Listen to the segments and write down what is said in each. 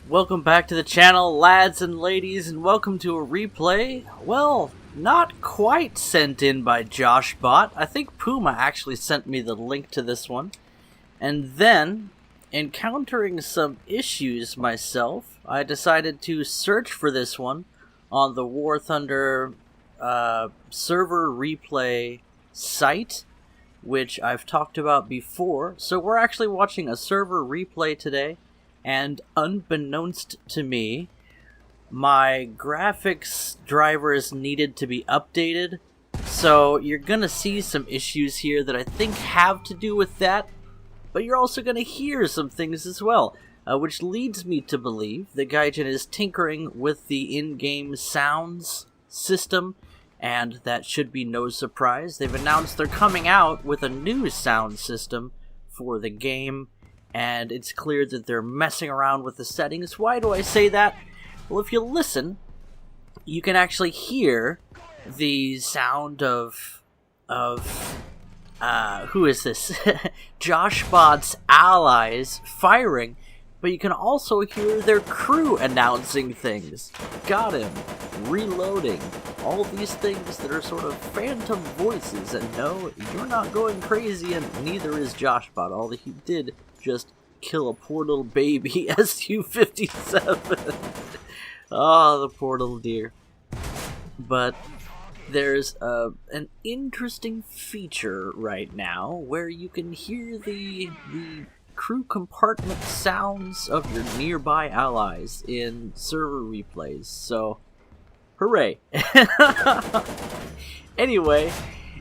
Welcome back to the channel, lads and ladies, and welcome to a replay. Well, not quite sent in by Joshbot. I think Puma actually sent me the link to this one. And then, encountering some issues myself, I decided to search for this one on the War Thunder server replay site, which I've talked about before. So we're actually watching a server replay today. And unbeknownst to me, my graphics drivers needed to be updated. So you're going to see some issues here that I think have to do with that. But you're also going to hear some things as well. Which leads me to believe that Gaijin is tinkering with the in-game sounds system. And that should be no surprise. They've announced they're coming out with a new sound system for the game. And it's clear that they're messing around with the settings. Why do I say that? Well, if you listen, you can actually hear the sound of who is this? Joshbot's allies firing, but you can also hear their crew announcing things. Got him. Reloading. All these things that are sort of phantom voices, and no, you're not going crazy, and neither is Joshbot. All that he did just kill a poor little baby SU-57. Oh, the poor little dear. But there's an interesting feature right now where you can hear the crew compartment sounds of your nearby allies in server replays. So, hooray. Anyway,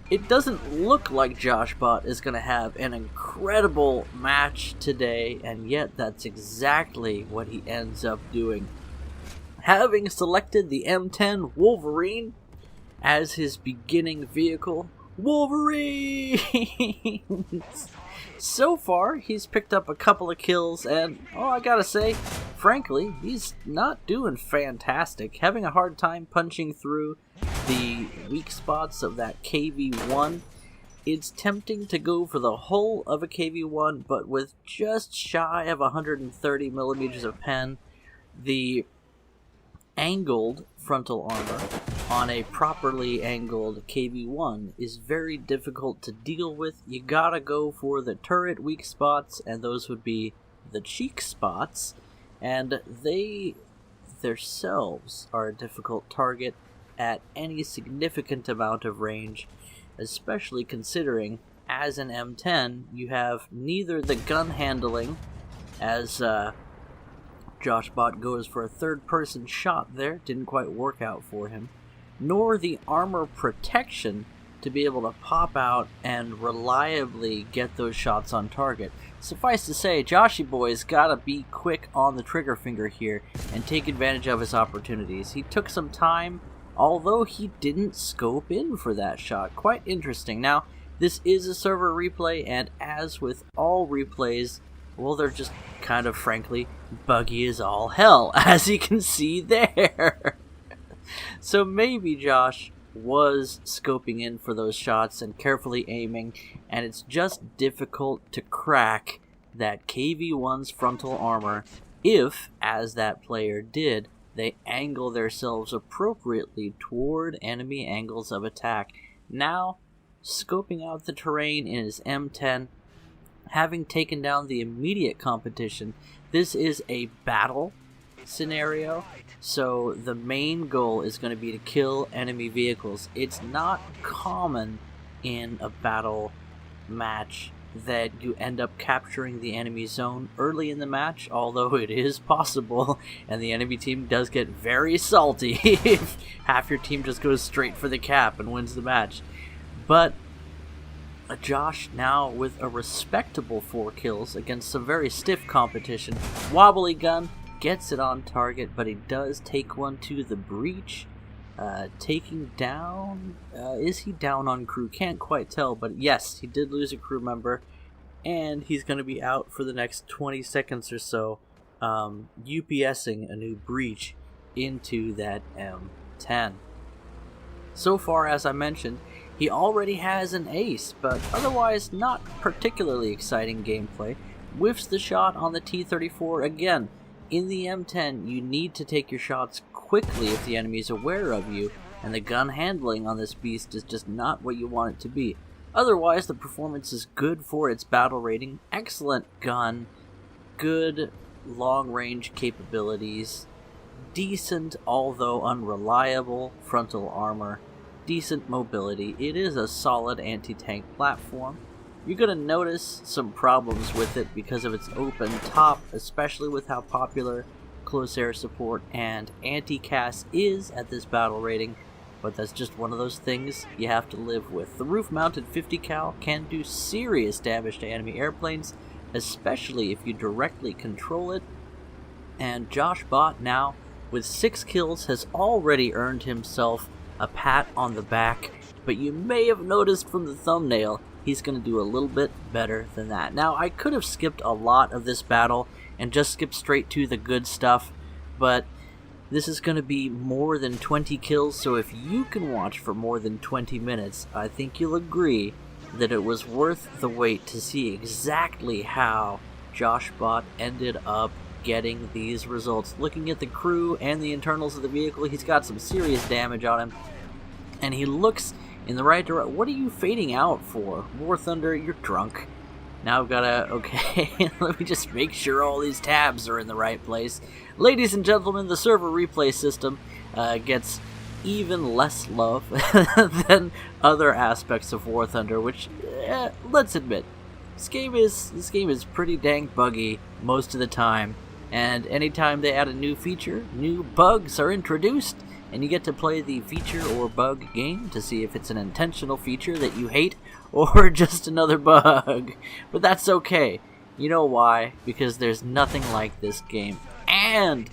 it doesn't look like Joshbot is going to have an incredible match today, and yet that's exactly what he ends up doing. Having selected the M10 Wolverine as his beginning vehicle, Wolverine! So far, he's picked up a couple of kills, and, I gotta say, frankly, he's not doing fantastic. Having a hard time punching through the weak spots of that KV-1. It's tempting to go for the hull of a KV-1, but with just shy of 130 millimeters of pen, the angled frontal armor on a properly angled KV-1 is very difficult to deal with. You gotta go for the turret weak spots, and those would be the cheek spots, and they themselves are a difficult target at any significant amount of range, especially considering, as an M10, you have neither the gun handling, as Joshbot goes for a third-person shot there, didn't quite work out for him, nor the armor protection to be able to pop out and reliably get those shots on target. Suffice to say, Joshy Boy's gotta be quick on the trigger finger here and take advantage of his opportunities. He took some time, although he didn't scope in for that shot. Quite interesting. Now, this is a server replay, and as with all replays, well, they're just kind of, frankly, buggy as all hell, as you can see there. So maybe Josh was scoping in for those shots and carefully aiming, and it's just difficult to crack that KV-1's frontal armor if, as that player did, they angle themselves appropriately toward enemy angles of attack. Now, scoping out the terrain in his M10, having taken down the immediate competition, this is a battle scenario, so the main goal is going to be to kill enemy vehicles. It's not common in a battle match that you end up capturing the enemy zone early in the match, although it is possible, and the enemy team does get very salty if half your team just goes straight for the cap and wins the match. But Josh now with a respectable 4 kills against some very stiff competition. Wobbly gun, gets it on target, but he does take one to the breach. Taking down, is he down on crew? Can't quite tell, but yes, he did lose a crew member, and he's going to be out for the next 20 seconds or so, UPSing a new breach into that M10. So far, as I mentioned, he already has an ace, but otherwise not particularly exciting gameplay. Whiffs the shot on the T-34 again. In the M10, you need to take your shots quickly if the enemy is aware of you, and the gun handling on this beast is just not what you want it to be. Otherwise, the performance is good for its battle rating, excellent gun, good long-range capabilities, decent, although unreliable, frontal armor, decent mobility. It is a solid anti-tank platform. You're going to notice some problems with it because of its open top, especially with how popular close air support and anti-CAS is at this battle rating, but that's just one of those things you have to live with. The roof-mounted 50 cal can do serious damage to enemy airplanes, especially if you directly control it, and Joshbot now, with 6 kills, has already earned himself a pat on the back, but you may have noticed from the thumbnail, he's going to do a little bit better than that. Now, I could have skipped a lot of this battle and just skipped straight to the good stuff, but this is going to be more than 20 kills, so if you can watch for more than 20 minutes, I think you'll agree that it was worth the wait to see exactly how Joshbot ended up getting these results. Looking at the crew and the internals of the vehicle, he's got some serious damage on him, and he looks in the right direction. What are you fading out for? War Thunder, you're drunk. Now I've gotta, okay, let me just make sure all these tabs are in the right place. Ladies and gentlemen, the server replay system gets even less love than other aspects of War Thunder, which, let's admit, this game is pretty dang buggy most of the time. And anytime they add a new feature, new bugs are introduced, and you get to play the feature or bug game to see if it's an intentional feature that you hate or just another bug. But that's okay. You know why? Because there's nothing like this game. And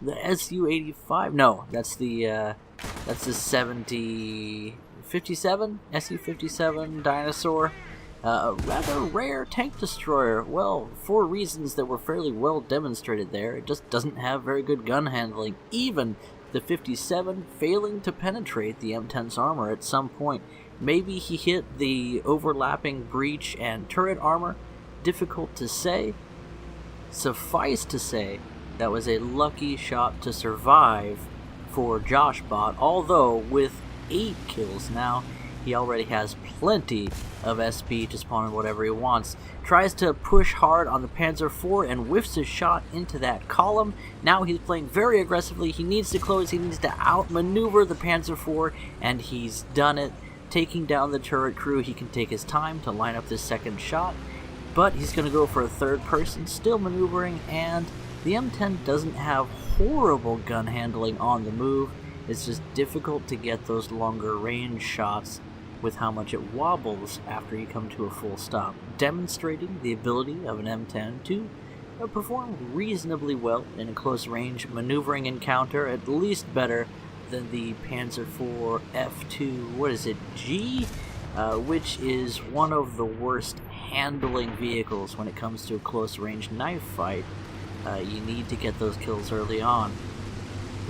the SU-85, no, that's the 57 SU-57 dinosaur. A rather rare tank destroyer, well, for reasons that were fairly well demonstrated there. It just doesn't have very good gun handling, even the 57 failing to penetrate the M10's armor at some point. Maybe he hit the overlapping breach and turret armor, difficult to say. Suffice to say, that was a lucky shot to survive for Joshbot, although with 8 kills now, he already has plenty of SP to spawn in whatever he wants. Tries to push hard on the Panzer IV and whiffs his shot into that column. Now he's playing very aggressively. He needs to close. He needs to outmaneuver the Panzer IV, and he's done it. Taking down the turret crew, he can take his time to line up this second shot, but he's going to go for a third person, still maneuvering, and the M10 doesn't have horrible gun handling on the move. It's just difficult to get those longer range shots with how much it wobbles after you come to a full stop, demonstrating the ability of an M10 to perform reasonably well in a close range maneuvering encounter, at least better than the Panzer IV F2, what is it, G? Which is one of the worst handling vehicles when it comes to a close range knife fight. You need to get those kills early on.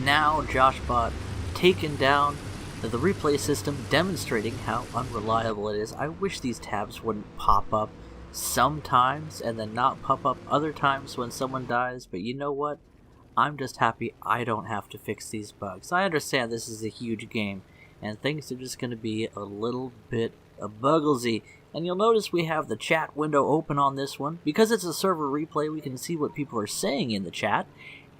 Now Joshbot taken down, the replay system demonstrating how unreliable it is. I wish these tabs wouldn't pop up sometimes and then not pop up other times when someone dies, but you know what? I'm just happy I don't have to fix these bugs. I understand this is a huge game, and things are just going to be a little bit bugglesy. And you'll notice we have the chat window open on this one. Because it's a server replay, we can see what people are saying in the chat.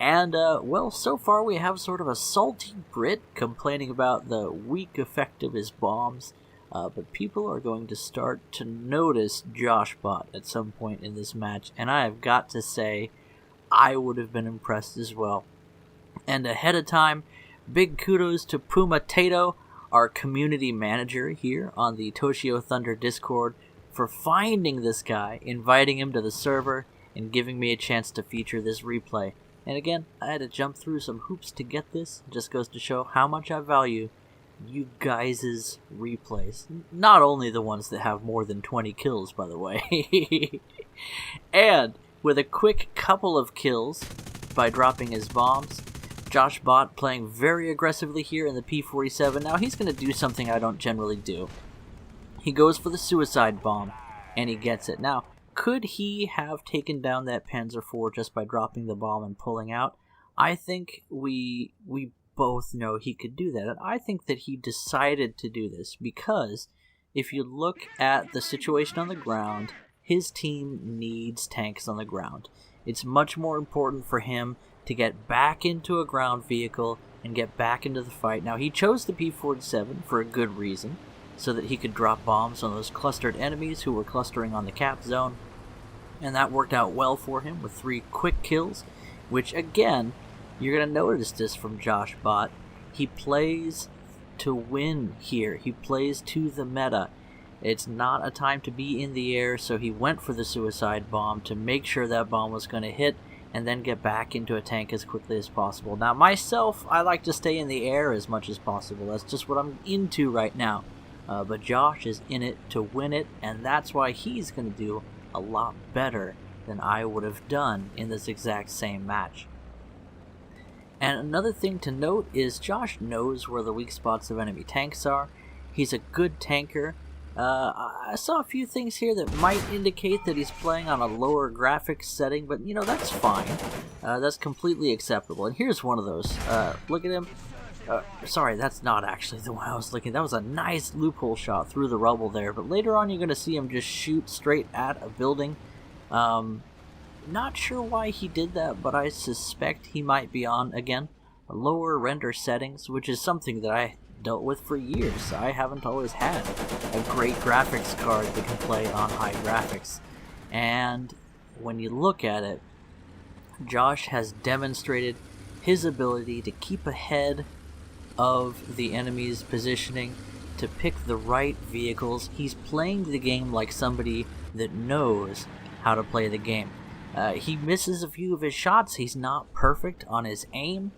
And, well, so far we have sort of a salty Brit complaining about the weak effect of his bombs. But people are going to start to notice Joshbot at some point in this match. And I have got to say, I would have been impressed as well. And ahead of time, big kudos to Puma Tato, our community manager here on the Toshio Thunder Discord, for finding this guy, inviting him to the server, and giving me a chance to feature this replay. And again, I had to jump through some hoops to get this. It just goes to show how much I value you guys' replays. Not only the ones that have more than 20 kills, by the way. And with a quick couple of kills by dropping his bombs, Joshbot playing very aggressively here in the P-47. Now he's going to do something I don't generally do. He goes for the suicide bomb, and he gets it. Now, Could he have taken down that Panzer IV just by dropping the bomb and pulling out? I think we both know he could do that, and I think that he decided to do this because if you look at the situation on the ground, his team needs tanks on the ground. It's much more important for him to get back into a ground vehicle and get back into the fight. Now, he chose the P-47 for a good reason, so that he could drop bombs on those clustered enemies who were clustering on the cap zone, and that worked out well for him with 3 quick kills, which, again, you're going to notice this from Joshbot. He plays to win here. He plays to the meta. It's not a time to be in the air, so he went for the suicide bomb to make sure that bomb was going to hit and then get back into a tank as quickly as possible. Now, myself, I like to stay in the air as much as possible. That's just what I'm into right now. But Josh is in it to win it, and that's why he's going to do a lot better than I would have done in this exact same match. And another thing to note is Josh knows where the weak spots of enemy tanks are. He's a good tanker. I saw a few things here that might indicate that he's playing on a lower graphics setting, but that's fine. That's completely acceptable. And here's one of those. Look at him. Sorry, that's not actually the one I was looking at. That was a nice loophole shot through the rubble there, but later on you're going to see him just shoot straight at a building. Not sure why he did that, but I suspect he might be on, again, lower render settings, which is something that I dealt with for years. I haven't always had a great graphics card that can play on high graphics. And when you look at it, Josh has demonstrated his ability to keep ahead of the enemy's positioning, to pick the right vehicles. He's playing the game like somebody that knows how to play the game. He misses a few of his shots. He's not perfect on his aim.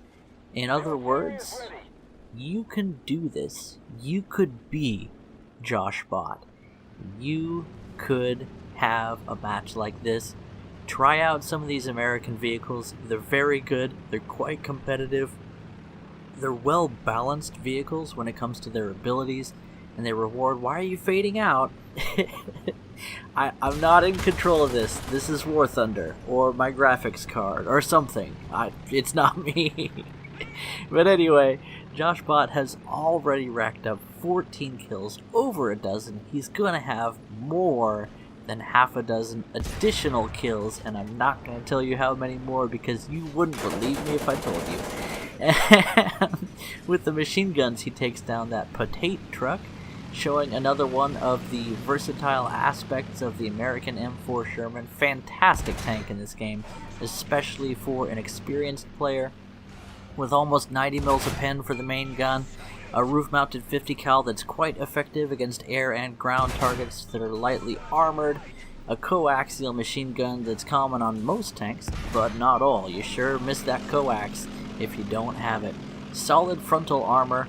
In other words, you can do this. You could be Joshbot. You could have a match like this. Try out some of these American vehicles. They're very good. They're quite competitive. They're well-balanced vehicles when it comes to their abilities, and they reward. Why are you fading out? I'm not in control of this. This is War Thunder, or my graphics card, or something. It's not me. But anyway, Joshbot has already racked up 14 kills, over a dozen. He's gonna have more than half a dozen additional kills, and I'm not gonna tell you how many more because you wouldn't believe me if I told you. And with the machine guns, he takes down that potato truck, showing another one of the versatile aspects of the American M4 Sherman. Fantastic tank in this game, especially for an experienced player. With almost 90 mils a pen for the main gun, a roof-mounted 50 cal that's quite effective against air and ground targets that are lightly armored, a coaxial machine gun that's common on most tanks, but not all. You sure miss that coax if you don't have it. Solid frontal armor,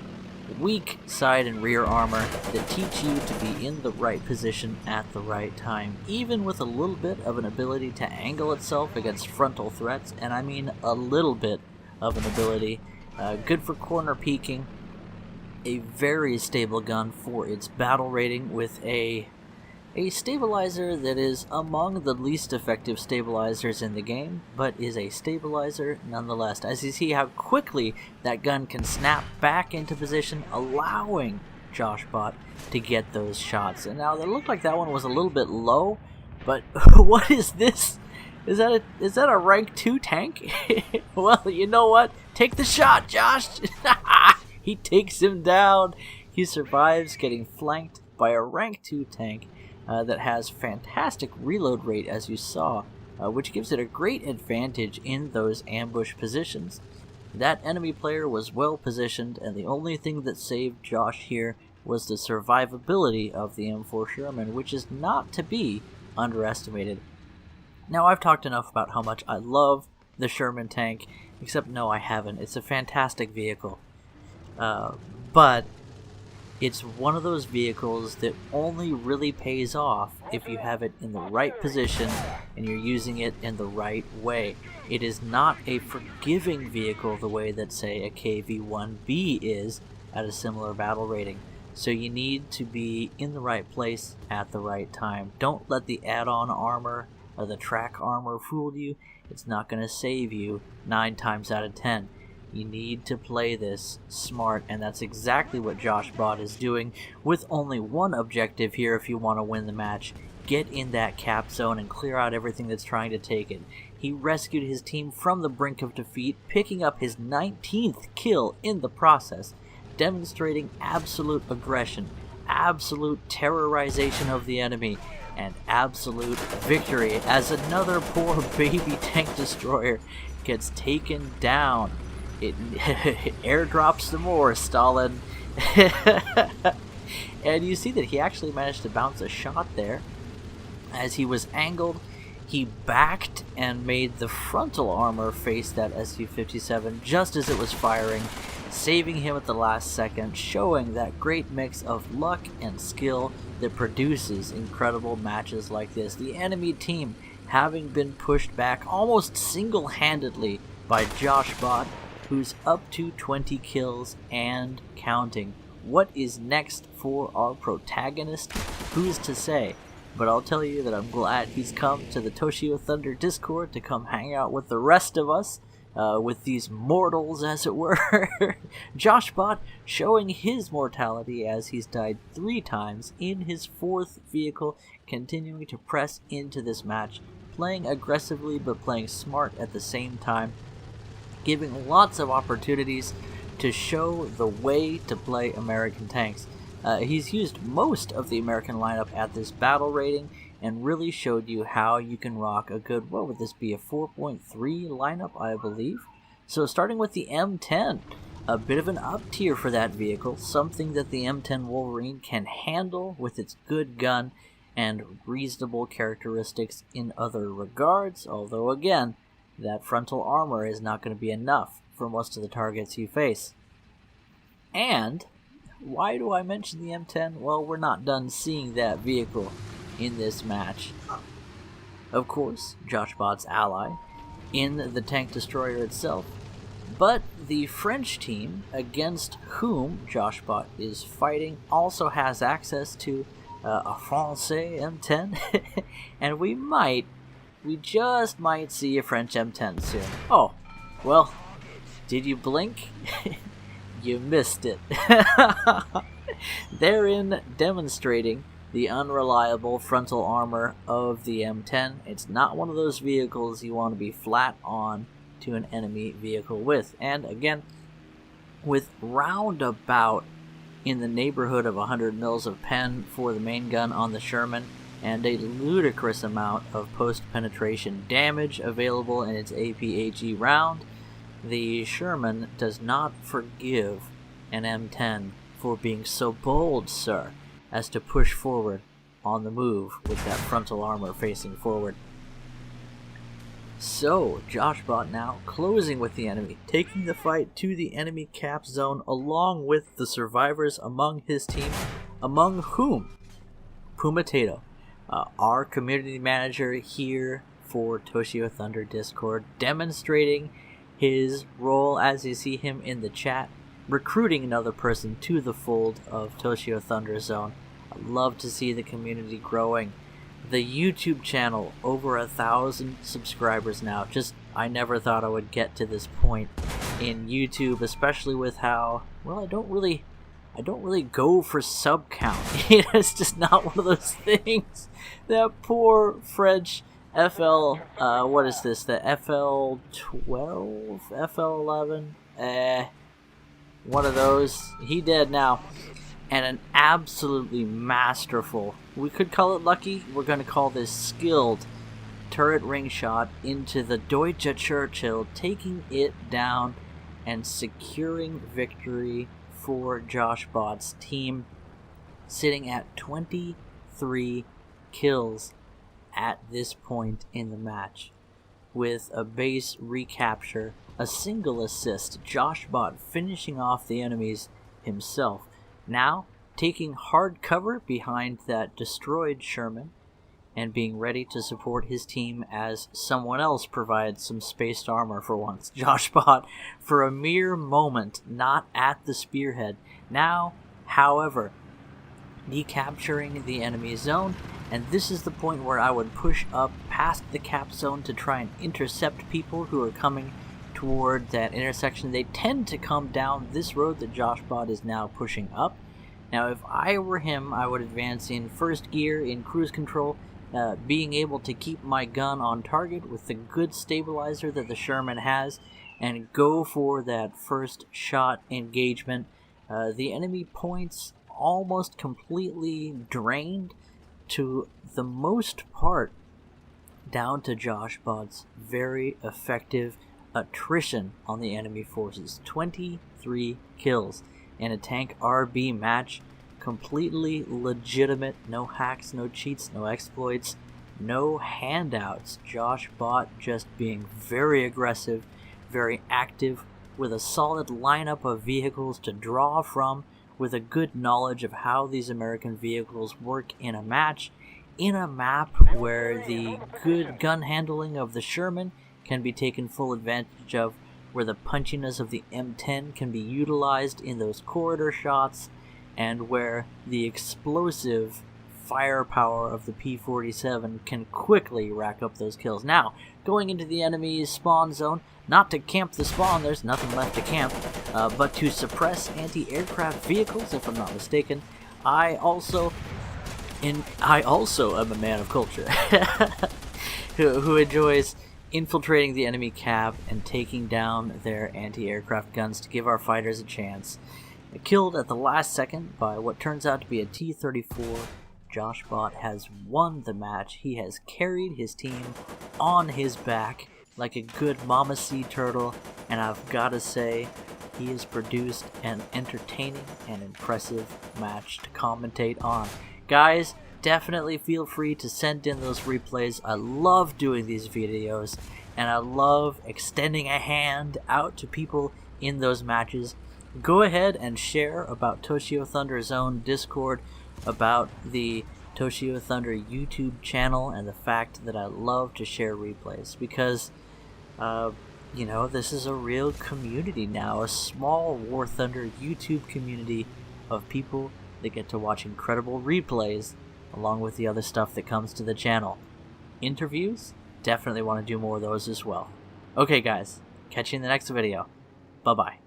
weak side and rear armor that teach you to be in the right position at the right time, even with a little bit of an ability to angle itself against frontal threats, and I mean a little bit of an ability. Good for corner peeking. A very stable gun for its battle rating, with a stabilizer that is among the least effective stabilizers in the game, but is a stabilizer nonetheless. As you see how quickly that gun can snap back into position, allowing Joshbot to get those shots. And now it looked like that one was a little bit low, but what is this? Is that a rank 2 tank? Well, you know what? Take the shot, Josh! He takes him down. He survives getting flanked by a rank 2 tank that has fantastic reload rate, as you saw, which gives it a great advantage in those ambush positions. That enemy player was well positioned, and the only thing that saved Josh here was the survivability of the M4 Sherman, which is not to be underestimated. Now, I've talked enough about how much I love the Sherman tank, except no, I haven't. It's a fantastic vehicle. But it's one of those vehicles that only really pays off if you have it in the right position and you're using it in the right way. It is not a forgiving vehicle the way that, say, a KV-1B is at a similar battle rating. So you need to be in the right place at the right time. Don't let the add-on armor or the track armor fool you. It's not going to save you 9 times out of 10. You need to play this smart, and that's exactly what Joshbot is doing, with only one objective here if you want to win the match. Get in that cap zone and clear out everything that's trying to take it. He rescued his team from the brink of defeat, picking up his 19th kill in the process, demonstrating absolute aggression, absolute terrorization of the enemy, and absolute victory as another poor baby tank destroyer gets taken down. It airdrops some more, Stalin. And you see that he actually managed to bounce a shot there. As he was angled, he backed and made the frontal armor face that Su-57 just as it was firing, saving him at the last second, showing that great mix of luck and skill that produces incredible matches like this. The enemy team having been pushed back almost single-handedly by Joshbot, who's up to 20 kills and counting. What is next for our protagonist? Who's to say? But I'll tell you that I'm glad he's come to the Toshio Thunder Discord to come hang out with the rest of us, with these mortals, as it were. Joshbot showing his mortality as he's died 3 times in his 4th vehicle, continuing to press into this match, playing aggressively but playing smart at the same time, giving lots of opportunities to show the way to play American tanks. He's used most of the American lineup at this battle rating and really showed you how you can rock a good, what would this be, a 4.3 lineup, I believe? So starting with the M10, a bit of an up tier for that vehicle, something that the M10 Wolverine can handle with its good gun and reasonable characteristics in other regards, although again, that frontal armor is not going to be enough for most of the targets you face. And why do I mention the M10? Well, we're not done seeing that vehicle in this match. Of course, Joshbot's ally in the tank destroyer itself, but the French team against whom Joshbot is fighting also has access to a Francais M10, and we just might see a French M10 soon. Oh, well, did you blink? You missed it. Therein demonstrating the unreliable frontal armor of the M10. It's not one of those vehicles you want to be flat on to an enemy vehicle with. And again, with roundabout in the neighborhood of 100 mils of pen for the main gun on the Sherman, and a ludicrous amount of post-penetration damage available in its APHE round, the Sherman does not forgive an M10 for being so bold, sir, as to push forward on the move with that frontal armor facing forward. So, Joshbot now closing with the enemy, taking the fight to the enemy cap zone along with the survivors among his team, among whom Pumatato, our community manager here for Toshio Thunder Discord, demonstrating his role as you see him in the chat, recruiting another person to the fold of Toshio Thunder Zone. I love to see the community growing. The YouTube channel, over 1,000 subscribers now. I never thought I would get to this point in YouTube, especially with how, well, I don't really go for sub count. It's just not one of those things. That poor French FL, what is this, the FL12, FL11, one of those, he dead now, and an absolutely masterful, we could call it lucky, we're going to call this skilled, turret ring shot into the Deutsche Churchill, taking it down and securing victory for Joshbot's team, sitting at 23 kills at this point in the match, with a base recapture, a single assist, Joshbot finishing off the enemies himself, now taking hard cover behind that destroyed Sherman and being ready to support his team as someone else provides some spaced armor for once. Joshbot, for a mere moment, not at the spearhead. Now, however, decapturing the enemy zone, and this is the point where I would push up past the cap zone to try and intercept people who are coming toward that intersection. They tend to come down this road that Joshbot is now pushing up. Now, if I were him, I would advance in first gear in cruise control, being able to keep my gun on target with the good stabilizer that the Sherman has, and go for that first shot engagement. The enemy points almost completely drained, to the most part down to Joshbot's very effective attrition on the enemy forces. 23 kills in a tank RB match. Completely legitimate. No hacks, no cheats, no exploits, no handouts. Joshbot just being very aggressive, very active, with a solid lineup of vehicles to draw from, with a good knowledge of how these American vehicles work in a match, in a map where the good gun handling of the Sherman can be taken full advantage of, where the punchiness of the M10 can be utilized in those corridor shots, and where the explosive firepower of the P-47 can quickly rack up those kills. Now, going into the enemy's spawn zone, not to camp the spawn, there's nothing left to camp, but to suppress anti-aircraft vehicles, if I'm not mistaken. I also am a man of culture who enjoys infiltrating the enemy cap and taking down their anti-aircraft guns to give our fighters a chance. Killed at the last second by what turns out to be a T-34, Joshbot has won the match. He has carried his team on his back like a good mama sea turtle, and I've got to say, he has produced an entertaining and impressive match to commentate on. Guys, definitely feel free to send in those replays. I love doing these videos, and I love extending a hand out to people in those matches. Go ahead and share about Toshio Thunder's own Discord, about the Toshio Thunder YouTube channel, and the fact that I love to share replays, because this is a real community now, a small War Thunder YouTube community of people that get to watch incredible replays along with the other stuff that comes to the channel. Interviews? Definitely want to do more of those as well. Okay guys, catch you in the next video. Bye-bye.